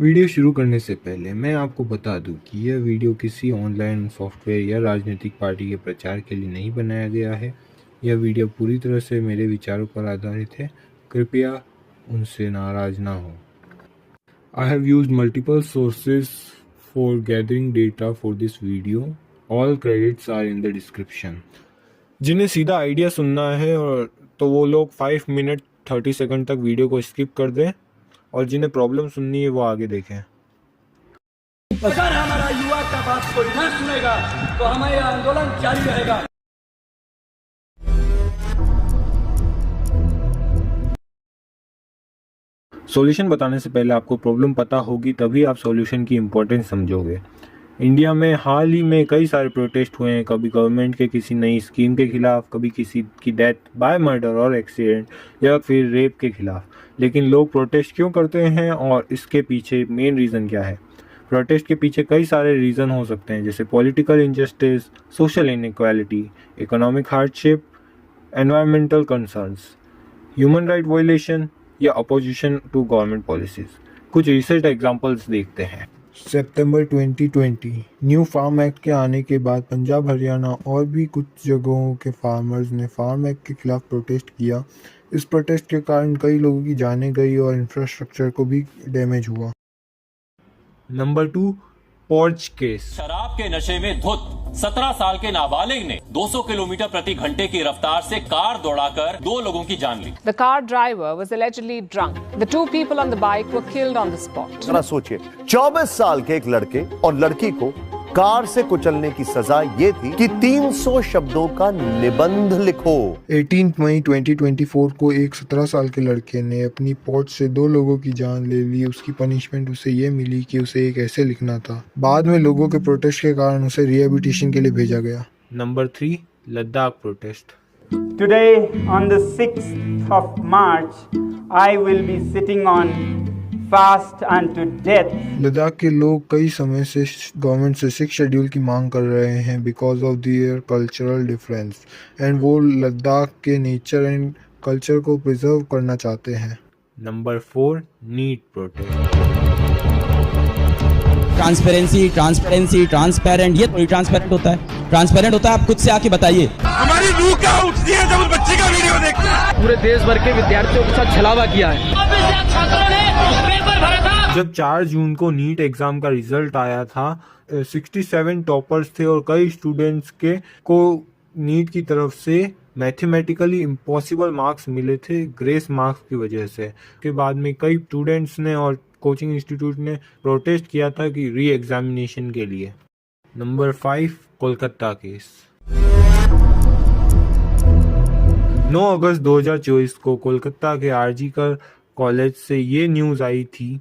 Video शुरू करने से पहले मैं आपको बता दूं कि यह वीडियो किसी ऑनलाइन सॉफ्टवेयर या राजनीतिक पार्टी के प्रचार के लिए नहीं बनाया गया है। यह वीडियो पूरी तरह से मेरे विचारों पर आधारित है। कृपया उनसे नाराज ना हो। I have used multiple sources for gathering data for this video. All credits are in the description. जिन्हें सीधा आइडिया सुनना है और तो वो लोग 5 मिनट 30 सेकंड तक वीडियो को स्किप कर दें, और जिन्हें प्रॉब्लम सुननी है वो आगे देखें। अगर हमारा युवा का बात कोई न सुनेगा तो हमारा आंदोलन जारी रहेगा। सॉल्यूशन बताने से पहले आपको प्रॉब्लम पता होगी, तभी आप सॉल्यूशन की इम्पोर्टेंस समझोगे। इंडिया में हाल ही में कई सारे प्रोटेस्ट हुए हैं, कभी गवर्नमेंट के किसी नई स्कीम के खिलाफ, कभी किसी की डेथ बाय मर्डर और एक्सीडेंट, या फिर रेप के खिलाफ। लेकिन लोग प्रोटेस्ट क्यों करते हैं और इसके पीछे मेन रीज़न क्या है? प्रोटेस्ट के पीछे कई सारे रीज़न हो सकते हैं, जैसे political injustice, social inequality, economic hardship, environmental concerns, human right violation या अपोजिशन टू गवर्नमेंट पॉलिसीज। कुछ रिसेंट एग्जांपल्स देखते हैं। सितंबर 2020 न्यू फार्म एक्ट के आने के बाद पंजाब, हरियाणा और भी कुछ जगहों के फार्मर्स ने फार्म एक्ट के खिलाफ प्रोटेस्ट किया। इस प्रोटेस्ट के कारण कई लोगों की जानें गई और इंफ्रास्ट्रक्चर को भी डैमेज हुआ। Number 2, porch case. शराब के नशे में धुत 17 साल के नाबालिग ने 200 किलोमीटर प्रति घंटे की रफ्तार से कार दौड़ाकर 2 लोगों की जान ली। The car driver was allegedly drunk. The 2 people on the bike were killed on the spot. जरा सोचिए, 24 साल के एक लड़के और लड़की को कार से कुचलने की सजा ये थी कि 300 शब्दों का निबंध लिखो। 18 मई 2024 को एक 17 साल के लड़के ने अपनी पोर्च से 2 लोगों की जान ले ली। उसकी पनिशमेंट उसे ये मिली कि उसे एक ऐसे लिखना था। बाद में लोगों के प्रोटेस्ट के कारण उसे रिहेबिलिटेशन के लिए भेजा गया। Number 3, Ladakh protest. Today, on the 6th of March, I will be sitting on fast unto death. Ladakh के लोग कई समय से गवर्नमेंट से 6 शेड्यूल की मांग कर रहे हैं because of their cultural difference, and वो लद्दाख के नेचर एंड कल्चर को प्रिजर्व करना चाहते हैं। Number 4, NEET protest. ट्रांसपेरेंट, ये थोड़ी ट्रांसपेरेंट होता है। ट्रांसपेरेंट होता है, आप खुद से आके बताइए। हमारी रूह क्या उठती है जब उस बच्ची का वीडियो देखते हैं। पूरे देश भर के विद्यार्थियों के साथ छलावा किया है। जब 4 जून को नीट एग्जाम का रिजल्ट आया था, 67 टॉपर्स थे और कई स्टूडेंट्स को नीट की तरफ से मैथमेटिकली इम्पॉसिबल मार्क्स मिले थे ग्रेस मार्क्स की वजह से। के बाद में कई स्टूडेंट्स ने और कोचिंग इंस्टीट्यूट ने प्रोटेस्ट किया था कि री एग्जामिनेशन के लिए। Number 5, Kolkata case. 9 अगस्त 2024 को कोलकाता के आरजी कर कॉलेज से ये न्यूज़ आई थी।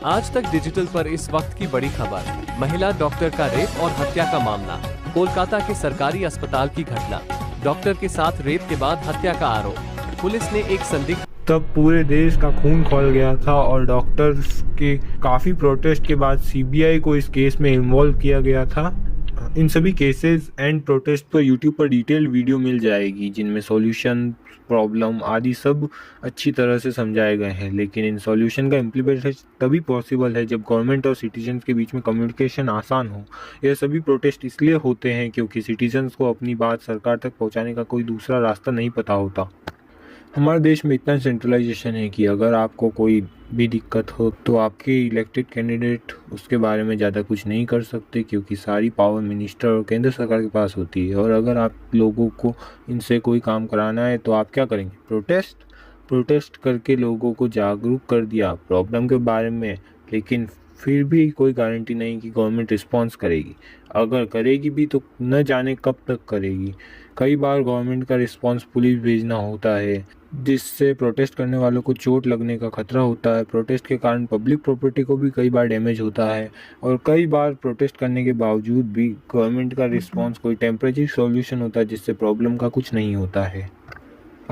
आज तक डिजिटल पर इस वक्त की बड़ी खबर, महिला डॉक्टर का रेप और हत्या का मामला। कोलकाता के सरकारी अस्पताल की घटना, डॉक्टर के साथ रेप के बाद हत्या का आरोप। पुलिस ने एक संदिग्ध। तब पूरे देश का खून खौल गया था और डॉक्टर्स के काफ़ी प्रोटेस्ट के बाद सीबीआई को इस केस में इन्वॉल्व किया गया था। इन सभी केसेस एंड प्रोटेस्ट पर यूट्यूब पर डिटेल वीडियो मिल जाएगी, जिनमें सॉल्यूशन, प्रॉब्लम आदि सब अच्छी तरह से समझाए गए हैं। लेकिन इन सॉल्यूशन का इम्प्लीमेंटेशन तभी पॉसिबल है जब गवर्नमेंट और सिटीजन्स के बीच में कम्युनिकेशन आसान हो। यह सभी प्रोटेस्ट इसलिए होते हैं क्योंकि सिटीजन्स को अपनी बात सरकार तक पहुंचाने का कोई दूसरा रास्ता नहीं पता होता। हमारे देश में इतना सेंट्रलाइजेशन है कि अगर आपको कोई भी दिक्कत हो तो आपके इलेक्टेड कैंडिडेट उसके बारे में ज़्यादा कुछ नहीं कर सकते, क्योंकि सारी पावर मिनिस्टर और केंद्र सरकार के पास होती है। और अगर आप लोगों को इनसे कोई काम कराना है तो आप क्या करेंगे? प्रोटेस्ट करके लोगों को जागरूक कर दिया प्रॉब्लम के बारे में, लेकिन फिर भी कोई गारंटी नहीं कि गवर्नमेंट रिस्पॉन्स करेगी। अगर करेगी भी तो न जाने कब तक करेगी। कई बार गवर्नमेंट का रिस्पॉन्स पुलिस भेजना होता है, जिससे प्रोटेस्ट करने वालों को चोट लगने का खतरा होता है। प्रोटेस्ट के कारण पब्लिक प्रॉपर्टी को भी कई बार डैमेज होता है, और कई बार प्रोटेस्ट करने के बावजूद भी गवर्नमेंट का रिस्पॉन्स कोई टेम्परेरी सॉल्यूशन होता है, जिससे प्रॉब्लम का कुछ नहीं होता है।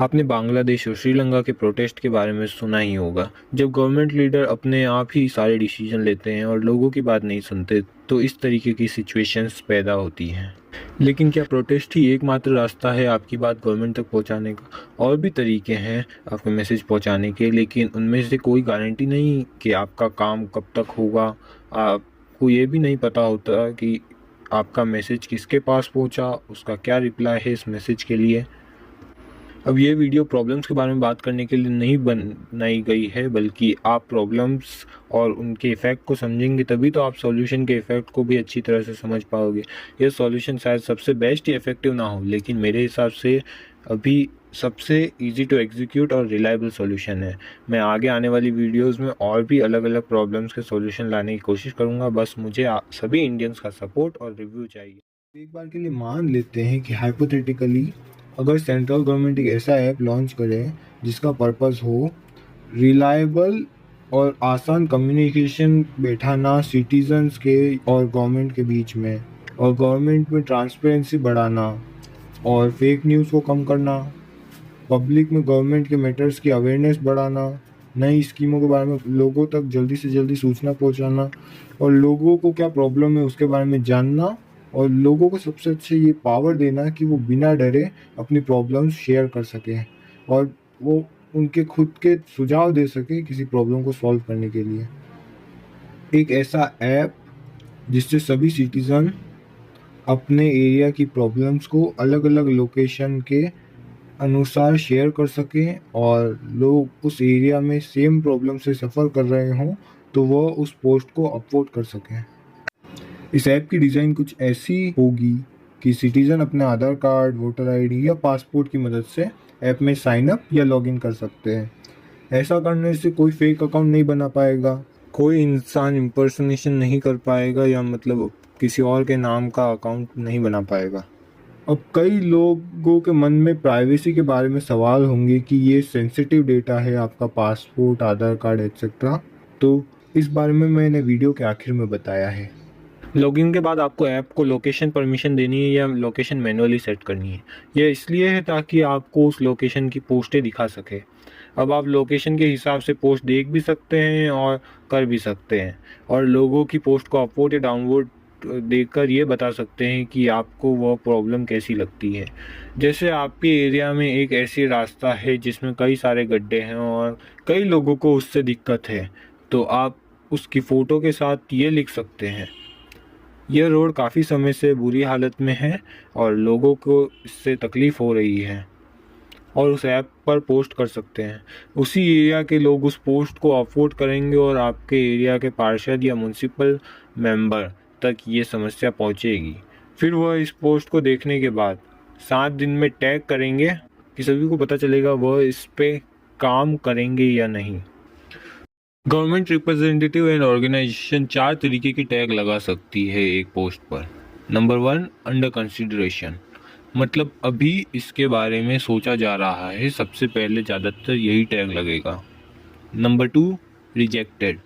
आपने बांग्लादेश और श्रीलंका के प्रोटेस्ट के बारे में सुना ही होगा। जब गवर्नमेंट लीडर अपने आप ही सारे डिसीजन लेते हैं और लोगों की बात नहीं सुनते, तो इस तरीके की सिचुएशंस पैदा होती हैं। लेकिन क्या प्रोटेस्ट ही एकमात्र रास्ता है आपकी बात गवर्नमेंट तक पहुंचाने का? और भी तरीके हैं आपके मैसेज पहुंचाने के, लेकिन उनमें से कोई गारंटी नहीं कि आपका काम कब तक होगा। आपको ये भी नहीं पता होता कि आपका मैसेज किसके पास पहुंचा, उसका क्या रिप्लाई है इस मैसेज के लिए। अब ये वीडियो प्रॉब्लम्स के बारे में बात करने के लिए नहीं बनाई गई है, बल्कि आप प्रॉब्लम्स और उनके इफ़ेक्ट को समझेंगे तभी तो आप सॉल्यूशन के इफ़ेक्ट को भी अच्छी तरह से समझ पाओगे। ये सॉल्यूशन शायद सबसे बेस्ट या इफ़ेक्टिव ना हो, लेकिन मेरे हिसाब से अभी सबसे इजी टू एग्जीक्यूट और रिलायबल सॉल्यूशन है। मैं आगे आने वाली वीडियोस में और भी अलग अलग प्रॉब्लम्स के सॉल्यूशन लाने की कोशिश करूँगा। बस मुझे सभी इंडियंस का सपोर्ट और रिव्यू चाहिए। एक बार के लिए मान लेते हैं कि हाइपोथेटिकली अगर सेंट्रल गवर्नमेंट एक ऐसा ऐप लॉन्च करे जिसका पर्पस हो रिलायबल और आसान कम्युनिकेशन बैठाना सिटीजन्स के और गवर्नमेंट के बीच में, और गवर्नमेंट में ट्रांसपेरेंसी बढ़ाना और फेक न्यूज़ को कम करना, पब्लिक में गवर्नमेंट के मैटर्स की अवेयरनेस बढ़ाना, नई स्कीमों के बारे में लोगों तक जल्दी से जल्दी सूचना पहुंचाना, और लोगों को क्या प्रॉब्लम है उसके बारे में जानना, और लोगों को सबसे अच्छे ये पावर देना कि वो बिना डरे अपनी प्रॉब्लम्स शेयर कर सकें और वो उनके खुद के सुझाव दे सके किसी प्रॉब्लम को सॉल्व करने के लिए। एक ऐसा ऐप जिससे सभी सिटीज़न अपने एरिया की प्रॉब्लम्स को अलग अलग लोकेशन के अनुसार शेयर कर सकें, और लोग उस एरिया में सेम प्रॉब्लम से सफ़र कर रहे हों तो वह उस पोस्ट को अपलोड कर सकें। इस ऐप की डिज़ाइन कुछ ऐसी होगी कि सिटीज़न अपने आधार कार्ड, वोटर आईडी या पासपोर्ट की मदद से ऐप में साइन अप या लॉगिन कर सकते हैं। ऐसा करने से कोई फेक अकाउंट नहीं बना पाएगा, कोई इंसान इम्पर्सनेशन नहीं कर पाएगा या मतलब किसी और के नाम का अकाउंट नहीं बना पाएगा। अब कई लोगों के मन में प्राइवेसी के बारे में सवाल होंगे कि ये सेंसिटिव डेटा है आपका पासपोर्ट, आधार कार्ड एक्सेट्रा, तो इस बारे में मैंने वीडियो के आखिर में बताया है। लॉगिन के बाद आपको ऐप को लोकेशन परमिशन देनी है या लोकेशन मैनुअली सेट करनी है। यह इसलिए है ताकि आपको उस लोकेशन की पोस्टें दिखा सके। अब आप लोकेशन के हिसाब से पोस्ट देख भी सकते हैं और कर भी सकते हैं, और लोगों की पोस्ट को अपलोड या डाउनलोड देखकर ये बता सकते हैं कि आपको वो प्रॉब्लम कैसी लगती है। जैसे आपके एरिया में एक ऐसी रास्ता है जिसमें कई सारे गड्ढे हैं और कई लोगों को उससे दिक्कत है, तो आप उसकी फ़ोटो के साथ ये लिख सकते हैं, यह रोड काफ़ी समय से बुरी हालत में है और लोगों को इससे तकलीफ़ हो रही है, और उस ऐप पर पोस्ट कर सकते हैं। उसी एरिया के लोग उस पोस्ट को अपलोड करेंगे और आपके एरिया के पार्षद या म्युनिसिपल मेंबर तक ये समस्या पहुंचेगी। फिर वह इस पोस्ट को देखने के बाद 7 दिन में टैग करेंगे कि सभी को पता चलेगा वह इस पे काम करेंगे या नहीं। गवर्नमेंट रिप्रेजेंटेटिव एंड ऑर्गेनाइजेशन 4 तरीके की टैग लगा सकती है एक पोस्ट पर। नंबर 1, अंडर कंसिडरेशन, मतलब अभी इसके बारे में सोचा जा रहा है, सबसे पहले ज़्यादातर यही टैग लगेगा। नंबर 2, रिजेक्टेड,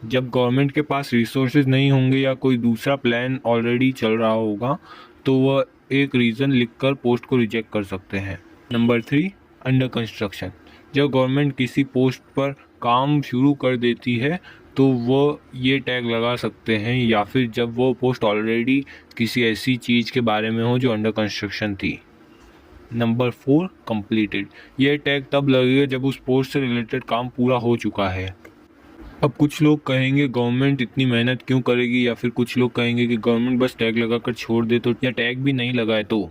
जब गवर्नमेंट के पास रिसोर्सेज नहीं होंगे या कोई दूसरा प्लान ऑलरेडी चल रहा होगा तो वह एक रीज़न लिखकर पोस्ट को रिजेक्ट कर सकते हैं। नंबर 3, अंडर कंस्ट्रक्शन, जब गवर्नमेंट किसी पोस्ट पर काम शुरू कर देती है तो वो ये टैग लगा सकते हैं, या फिर जब वो पोस्ट ऑलरेडी किसी ऐसी चीज़ के बारे में हो जो अंडर कंस्ट्रक्शन थी। नंबर 4, कंप्लीटेड, यह टैग तब लगेगा जब उस पोस्ट से रिलेटेड काम पूरा हो चुका है। अब कुछ लोग कहेंगे गवर्नमेंट इतनी मेहनत क्यों करेगी, या फिर कुछ लोग कहेंगे कि गवर्नमेंट बस टैग लगाकर छोड़ दे तो, या टैग भी नहीं लगाए तो।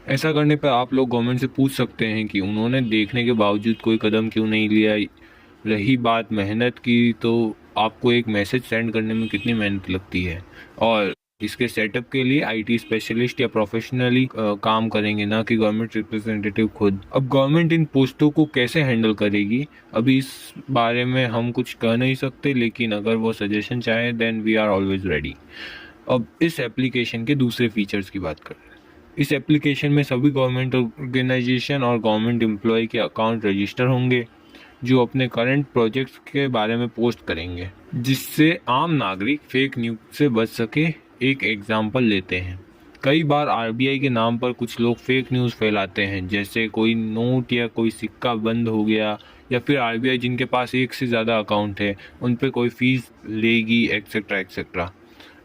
ऐसा करने पर आप लोग गवर्नमेंट से पूछ सकते हैं कि उन्होंने देखने के बावजूद कोई कदम क्यों नहीं लिया। रही बात मेहनत की, तो आपको एक मैसेज सेंड करने में कितनी मेहनत लगती है, और इसके सेटअप के लिए आईटी स्पेशलिस्ट या प्रोफेशनली काम करेंगे, ना कि गवर्नमेंट रिप्रेजेंटेटिव खुद। अब गवर्नमेंट इन पोस्टों को कैसे हैंडल करेगी, अभी इस बारे में हम कुछ कह नहीं सकते, लेकिन अगर वो सजेशन चाहे then we are always ready. अब इस एप्लीकेशन के दूसरे फीचर्स की बात करें। इस एप्लीकेशन में सभी गवर्नमेंट ऑर्गेनाइजेशन और गवर्नमेंट एम्प्लॉय के अकाउंट रजिस्टर होंगे जो अपने करंट प्रोजेक्ट्स के बारे में पोस्ट करेंगे, जिससे आम नागरिक फेक न्यूज़ से बच सके। एक एग्जाम्पल लेते हैं, कई बार आरबीआई के नाम पर कुछ लोग फेक न्यूज़ फैलाते हैं, जैसे कोई नोट या कोई सिक्का बंद हो गया, या फिर आरबीआई जिनके पास एक से ज़्यादा अकाउंट है उन पे कोई फ़ीस लेगी, एक्सेट्रा एक्सेट्रा।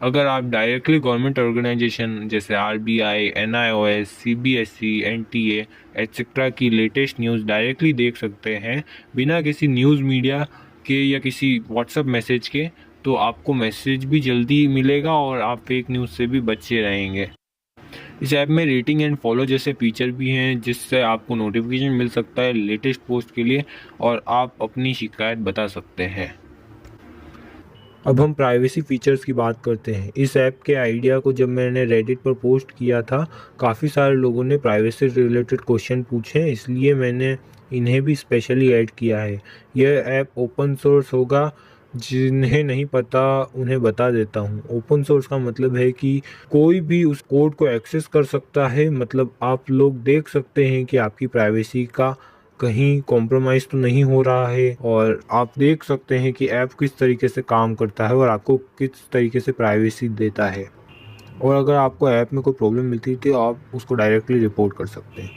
अगर आप डायरेक्टली गवर्नमेंट ऑर्गेनाइजेशन जैसे RBI, NIOS, CBSE, NTA etcetera की लेटेस्ट न्यूज़ डायरेक्टली देख सकते हैं बिना किसी न्यूज़ मीडिया के या किसी व्हाट्सएप मैसेज के, तो आपको मैसेज भी जल्दी मिलेगा और आप फेक न्यूज़ से भी बचे रहेंगे। इस ऐप में रेटिंग एंड फॉलो जैसे फीचर भी हैं जिससे आपको नोटिफिकेशन मिल सकता है लेटेस्ट पोस्ट के लिए और आप अपनी शिकायत बता सकते हैं। अब हम प्राइवेसी फीचर्स की बात करते हैं। इस ऐप के आइडिया को जब मैंने रेडिट पर पोस्ट किया था, काफ़ी सारे लोगों ने प्राइवेसी रिलेटेड क्वेश्चन पूछे, इसलिए मैंने इन्हें भी स्पेशली ऐड किया है। यह ऐप ओपन सोर्स होगा, जिन्हें नहीं पता उन्हें बता देता हूँ। ओपन सोर्स का मतलब है कि कोई भी उस कोड को एक्सेस कर सकता है, मतलब आप लोग देख सकते हैं कि आपकी प्राइवेसी का कहीं कॉम्प्रोमाइज़ तो नहीं हो रहा है और आप देख सकते हैं कि ऐप किस तरीके से काम करता है और आपको किस तरीके से प्राइवेसी देता है। और अगर आपको ऐप में कोई प्रॉब्लम मिलती है तो आप उसको डायरेक्टली रिपोर्ट कर सकते हैं।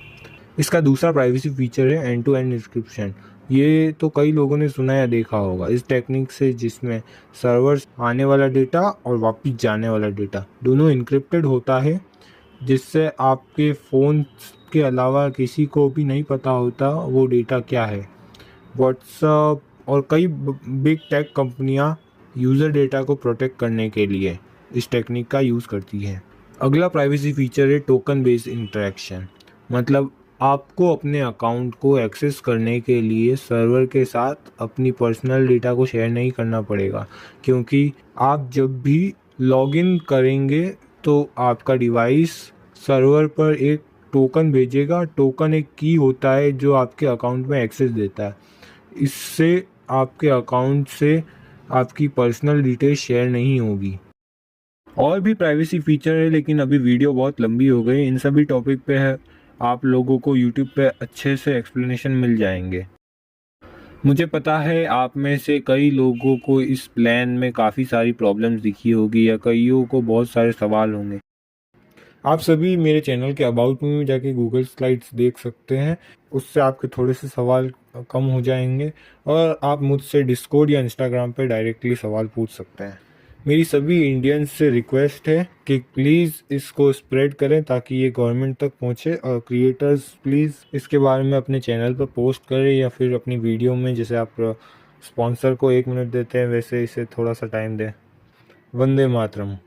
इसका दूसरा प्राइवेसी फीचर है एंड टू एंड इंक्रिप्शन। ये तो कई लोगों ने सुना या देखा होगा। इस टेक्निक से जिसमें सर्वर्स आने वाला डेटा और वापस जाने वाला डेटा दोनों इनक्रिप्टेड होता है, जिससे आपके फ़ोन के अलावा किसी को भी नहीं पता होता वो डेटा क्या है। व्हाट्सएप और कई बिग टेक कंपनियां यूज़र डेटा को प्रोटेक्ट करने के लिए इस टेक्निक का यूज़ करती हैं। अगला प्राइवेसी फीचर है टोकन बेस्ड इंटरेक्शन। मतलब आपको अपने अकाउंट को एक्सेस करने के लिए सर्वर के साथ अपनी पर्सनल डेटा को शेयर नहीं करना पड़ेगा, क्योंकि आप जब भी लॉगिन करेंगे तो आपका डिवाइस सर्वर पर एक टोकन भेजेगा। टोकन एक की होता है जो आपके अकाउंट में एक्सेस देता है। इससे आपके अकाउंट से आपकी पर्सनल डिटेल शेयर नहीं होगी। और भी प्राइवेसी फीचर है, लेकिन अभी वीडियो बहुत लंबी हो गई। इन सभी टॉपिक पे है आप लोगों को यूट्यूब पे अच्छे से एक्सप्लेनेशन मिल जाएंगे। मुझे पता है आप में से कई लोगों को इस प्लान में काफ़ी सारी प्रॉब्लम्स दिखी होगी या कईयों को बहुत सारे सवाल होंगे। आप सभी मेरे चैनल के अबाउट में जाके गूगल स्लाइड्स देख सकते हैं, उससे आपके थोड़े से सवाल कम हो जाएंगे और आप मुझसे डिस्कॉर्ड या इंस्टाग्राम पे डायरेक्टली सवाल पूछ सकते हैं। मेरी सभी इंडियंस से रिक्वेस्ट है कि प्लीज़ इसको स्प्रेड करें ताकि ये गवर्नमेंट तक पहुँचे, और क्रिएटर्स प्लीज़ इसके बारे में अपने चैनल पर पोस्ट करें या फिर अपनी वीडियो में, जैसे आप स्पॉन्सर को 1 मिनट देते हैं वैसे इसे थोड़ा सा टाइम दें। वंदे मातरम।